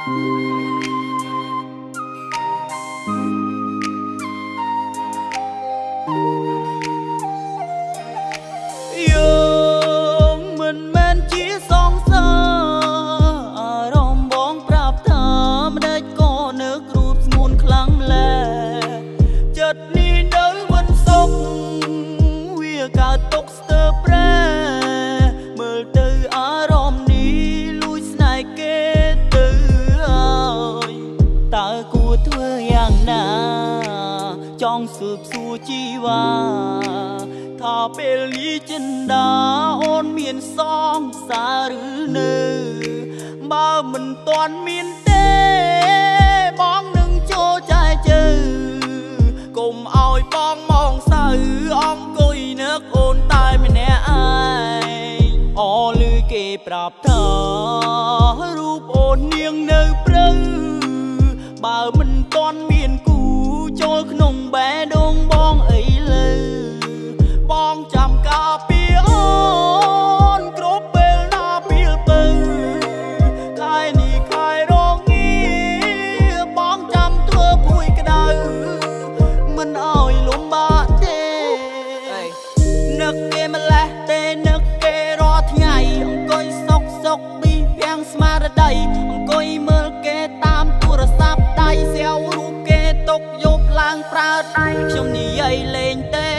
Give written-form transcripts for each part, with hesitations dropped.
យើងមិនមែនជាសង្សារអារម្មណ៍បងប្រាប់ថាម្ដេចក៏នៅគ្រូបស្ងួនខ្លាំងម្ល៉េះចិត្តនេះនៅមិនសុខវាកើតទុកស្ទើរប្រែមើលទៅអារម្មណ៍នេះលួចស្នេហ៍គេទៅហើយតើគួរធ្វើយ៉ាងណាចង់ស៊ើបសួរជីវ៉ាថាពេលនេះចិនដាអូនមានសង្សារឬនៅបើមិនទាន់មានទេបងនឹងចូលចែកជើកុំឲ្យបងមកសៅអង្គុយនឹកអូនតែម្នាក់ឯងអលឺគេប្រាប់ថារូបអូននាងនៅព្រៅបើមិនទាន់មានគូចូលក្នុងបេះដូងបងអីលើបងចាំការពីអូនគ្រប់ពេលណាពេលពើខែនេះខែរងាបងចាំធ្វើពួយក្តៅមិនអោយលំបាកទេនឹកគេម្លេះទេនឹកគេរាល់ថ្ងៃអង្គុយសុកពីភាំងស្មារតីអង្គុយមើលគេតាមទូរស័ព្ទដៃសៀវរូបគេຕົកយប់ឡើងប្រើដៃខ្ញុំនិយាយលេងទេ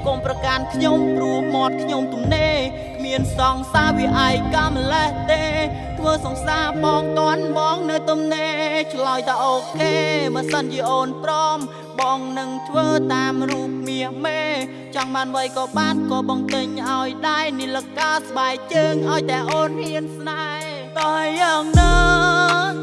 កុំប្រកាន់ខ្ញុំព្រោះមាត់ខ្ញុំទំនេរគ្មានសង្សារវាឯកាម្លេះទេធ្វើសង្សារបងតន់បងនៅទំនេរឆ្លើយថាអូខេបើសិនជាអូនព្រមបងនឹងធ្វើតាមរូបមាសមេចង់បានអ្វីក៏បានក៏បងទិញឲ្យដែរនីលកាស្បែកជើងឲ្យតែអូនហ៊ានស្នេហ៍តែយ៉ាងណា